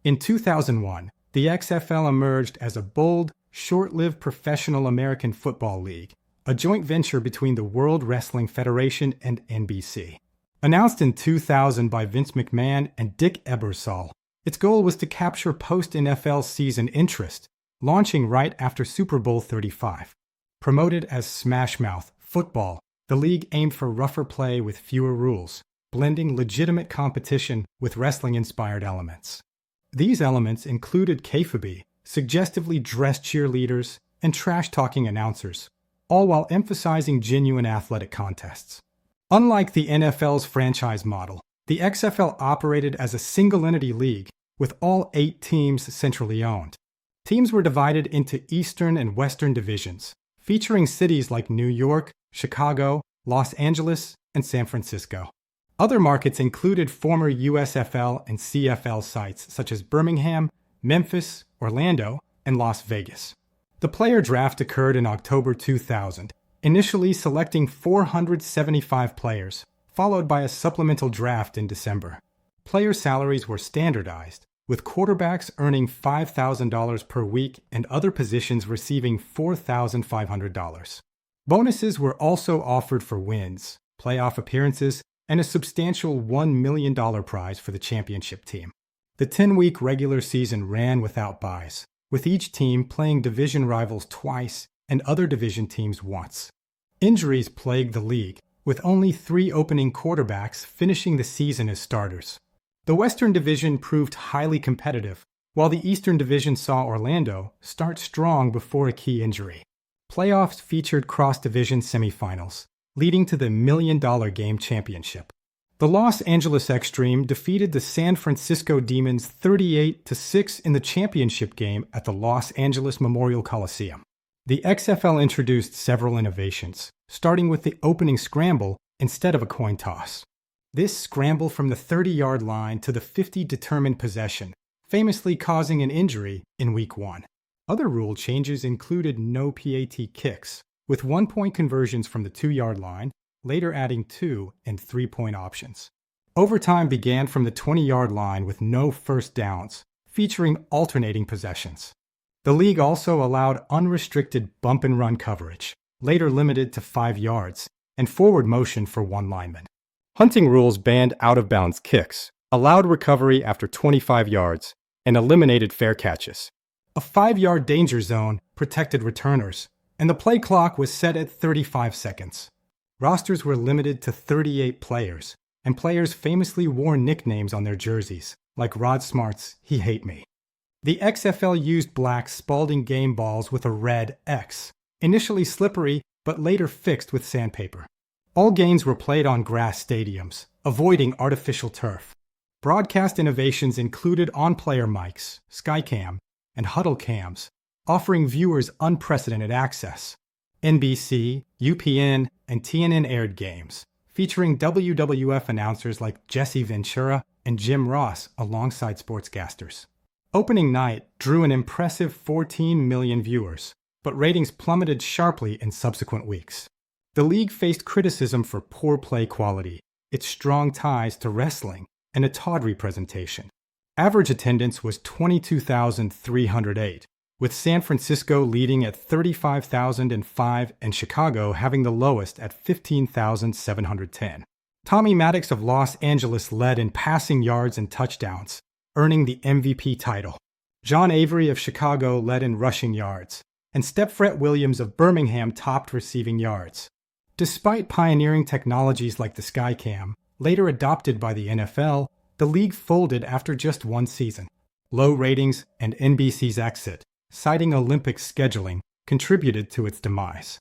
In 2001, the XFL emerged as a bold, short-lived professional American football league, a joint venture between the World Wrestling Federation and NBC. Announced in 2000 by Vince McMahon and Dick Ebersol, its goal was to capture post-NFL season interest, launching right after Super Bowl 35. Promoted as Smash Mouth Football, the league aimed for rougher play with fewer rules, blending legitimate competition with wrestling-inspired elements. These elements included kayfabe, suggestively dressed cheerleaders, and trash-talking announcers, all while emphasizing genuine athletic contests. Unlike the NFL's franchise model, the XFL operated as a single-entity league with all 8 teams centrally owned. Teams were divided into Eastern and Western divisions, featuring cities like New York, Chicago, Los Angeles, and San Francisco. Other markets included former USFL and CFL sites such as Birmingham, Memphis, Orlando, and Las Vegas. The player draft occurred in October 2000, initially selecting 475 players, followed by a supplemental draft in December. Player salaries were standardized, with quarterbacks earning $5,000 per week and other positions receiving $4,500. Bonuses were also offered for wins, playoff appearances, and a substantial $1 million prize for the championship team. The 10-week regular season ran without byes, with each team playing division rivals twice and other division teams once. Injuries plagued the league, with only 3 opening quarterbacks finishing the season as starters. The Western Division proved highly competitive, while the Eastern Division saw Orlando start strong before a key injury. Playoffs featured cross-division semifinals, leading to the $1 million game championship. The Los Angeles Extreme defeated the San Francisco Demons 38-6 in the championship game at the Los Angeles Memorial Coliseum. The XFL introduced several innovations, starting with the opening scramble instead of a coin toss. This scramble from the 30-yard line to the 50 determined possession, famously causing an injury in Week 1. Other rule changes included no PAT kicks, with 1-point conversions from the 2-yard line, later adding 2 and 3-point options. Overtime began from the 20-yard line with no first downs, featuring alternating possessions. The league also allowed unrestricted bump-and-run coverage, later limited to 5 yards, and forward motion for 1 lineman. Hunting rules banned out-of-bounds kicks, allowed recovery after 25 yards, and eliminated fair catches. A 5-yard danger zone protected returners, and the play clock was set at 35 seconds. Rosters were limited to 38 players, and players famously wore nicknames on their jerseys, like Rod Smart's "He Hate Me." The XFL used black Spalding game balls with a red X, initially slippery but later fixed with sandpaper. All games were played on grass stadiums, avoiding artificial turf. Broadcast innovations included on-player mics, Skycam, and huddle cams, offering viewers unprecedented access. NBC, UPN, and TNN aired games, featuring WWF announcers like Jesse Ventura and Jim Ross alongside sportscasters. Opening night drew an impressive 14 million viewers, but ratings plummeted sharply in subsequent weeks. The league faced criticism for poor play quality, its strong ties to wrestling, and a tawdry presentation. Average attendance was 22,308, with San Francisco leading at 35,005 and Chicago having the lowest at 15,710. Tommy Maddox of Los Angeles led in passing yards and touchdowns, earning the MVP title. John Avery of Chicago led in rushing yards, and Stepfret Williams of Birmingham topped receiving yards. Despite pioneering technologies like the Skycam, later adopted by the NFL, the league folded after just 1 season. Low ratings and NBC's exit, citing Olympic scheduling, contributed to its demise.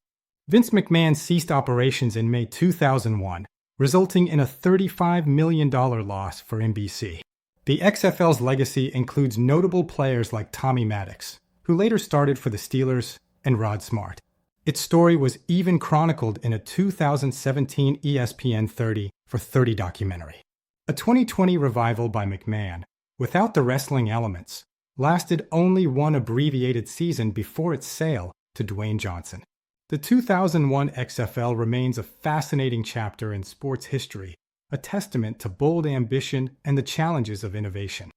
Vince McMahon ceased operations in May 2001, resulting in a $35 million loss for NBC. The XFL's legacy includes notable players like Tommy Maddox, who later started for the Steelers, and Rod Smart. Its story was even chronicled in a 2017 ESPN 30 for 30 documentary. A 2020 revival by McMahon, without the wrestling elements, lasted only 1 abbreviated season before its sale to Dwayne Johnson. The 2001 XFL remains a fascinating chapter in sports history, a testament to bold ambition and the challenges of innovation.